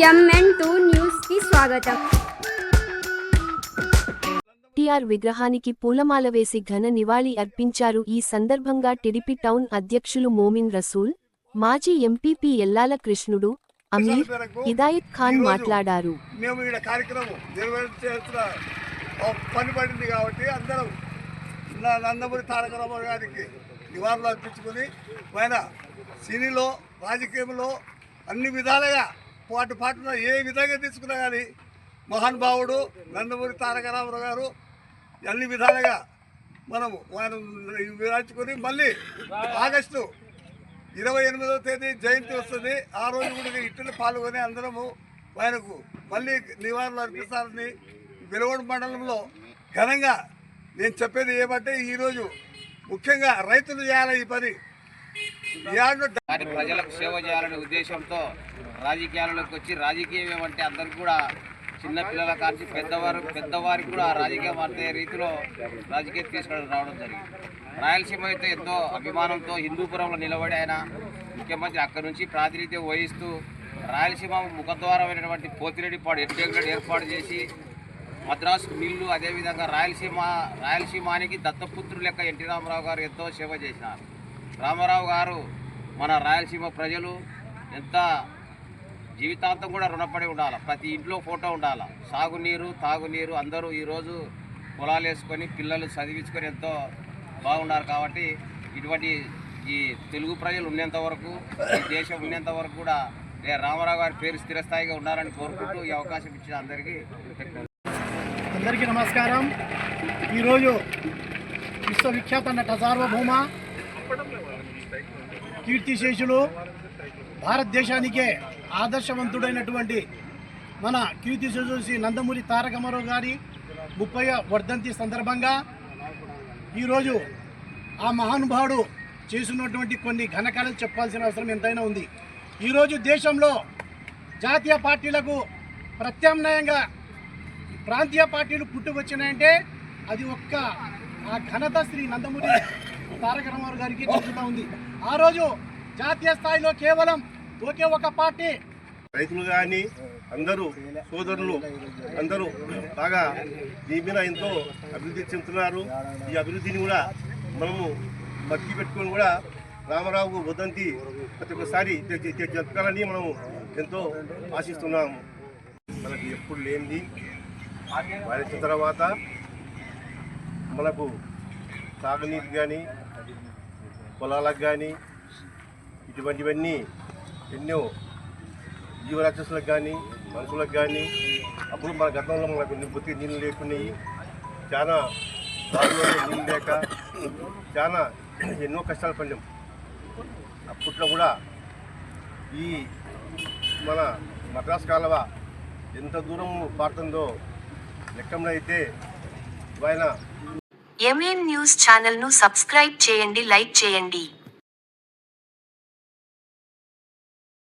MN2 news కి స్వాగతం. TR విగ్రహానికి పూలమాల వేసి ఘన నివాళి అర్పించారు. ఈ సందర్భంగా టిడిపి టౌన్ అధ్యక్షులు మోమిన్ రసూల్, మాజీ ఎంపీపీ ఎల్లాల కృష్ణుడు, అమీర్, హిదాయత్ ఖాన్ మాట్లాడారు. మేము ఇక్కడ కార్యక్రమం నిర్వహించాల్సిన పని పడింది కాబట్టి అందరం నందమూరి తారక రామారావు గారికి నివాళులు అర్పించుకొని ఆయన సినీలో రాజకీయంలో అన్ని విధాలుగా పాటున ఏ విధంగా తీసుకున్నా కానీ మహానుభావుడు నందమూరి తారక రామారావు గారు అన్ని విధాలుగా మనము ఆయన విరాచుకొని మళ్ళీ ఆగస్టు 28వ తేదీ జయంతి వస్తుంది. ఆ రోజు కూడా ఇట్టుని పాల్గొని అందరము ఆయనకు మళ్ళీ నివాళులు అర్పిస్తారని వెలుగొండ మండలంలో ఘనంగా నేను చెప్పేది ఏమంటే ఈరోజు ముఖ్యంగా రైతులు చేయాలి ఈ పని, ప్రజలకు సేవ చేయాలనే ఉద్దేశంతో రాజకీయాల్లోకి వచ్చి రాజకీయం ఏమంటే అందరికి కూడా చిన్నపిల్లల కాల్చి పెద్దవారికి కూడా రాజకీయం అనే రీతిలో రాజకీయం తీసుకొని రావడం జరిగింది. రాయలసీమ అయితే ఎంతో అభిమానంతో హిందూపురంలో నిలబడి ఆయన ముఖ్యమంత్రి అక్కడి నుంచి ప్రాతినిధ్యం వహిస్తూ రాయలసీమ ముఖద్వారమైనటువంటి పోతిరెడ్డిపాడు ఎడ్డెంగడ్ ఏర్పాటు చేసి మద్రాసు మిల్లు, అదేవిధంగా రాయలసీమానికి దత్తపుత్రులు లెక్క ఎన్టీ రామారావు గారు ఎంతో సేవ చేసినారు. రామారావు గారు మన రాయలసీమ ప్రజలు ఎంత జీవితాంతం కూడా రుణపడి ఉండాలి. ప్రతి ఇంట్లో ఫోటో ఉండాలి. సాగునీరు తాగునీరు అందరూ ఈరోజు పొలాలు వేసుకొని పిల్లలు చదివించుకొని ఎంతో బాగున్నారు. కాబట్టి ఇటువంటి ఈ తెలుగు ప్రజలు ఉన్నంత వరకు, ఈ దేశం ఉన్నంత వరకు కూడా రామారావు గారి పేరు స్థిరస్థాయిగా ఉండాలని కోరుకుంటూ ఈ అవకాశం ఇచ్చిన అందరికీ నమస్కారం. ఈరోజు విశ్వవిఖ్యాత నట సార్వభౌమ కీర్తిశేషులు, భారతదేశానికే ఆదర్శవంతుడైనటువంటి మన కీర్తిశేషులు శ్రీ నందమూరి తారక రామారావు గారి 30వ వర్ధంతి సందర్భంగా ఈరోజు ఆ మహానుభావుడు చేసినటువంటి కొన్ని ఘనకాలు చెప్పాల్సిన అవసరం ఎంతైనా ఉంది. ఈరోజు దేశంలో జాతీయ పార్టీలకు ప్రత్యామ్నాయంగా ప్రాంతీయ పార్టీలు పుట్టుకొచ్చినాయంటే అది ఒక్క ఆ ఘనత శ్రీ నందమూరి తారక రామారావు గారికి దక్కుతూ ఉంది. ఆ రోజు జాతీయ స్థాయిలో కేవలం ఒకే ఒక పార్టీ, రైతులు కానీ అందరూ సోదరులు అందరూ బాగా దీని మీద ఎంతో అభివృద్ధి చెందుతున్నారు. ఈ అభివృద్ధిని కూడా మనము బతికి పెట్టుకొని కూడా రామారావు వర్ధంతి ప్రతి ఒక్కసారి జరుపుకోవాలని మనము ఎంతో ఆశిస్తున్నాము. మనకి ఎప్పుడు లేనిది వారిన తర్వాత మనకు తాగునీరు కానీ పొలాలకు కానీ ఇటువంటివన్నీ ఎన్నో జీవరాక్షసులకు కానీ మనుషులకు కానీ అప్పుడు మన గతంలో మనకు బతికి నీళ్ళు లేకున్నాయి. చాలా బావిలో నీళ్ళు లేక చాలా ఎన్నో కష్టాలు పడినాం. అప్పట్లో కూడా ఈ మన మద్రాసు కాలువ ఎంత దూరం పారుతుందో లెక్కంలో అయితే ఆయన MN న్యూస్ ఛానల్ను సబ్స్క్రైబ్ చేయండి, లైక్ చేయండి.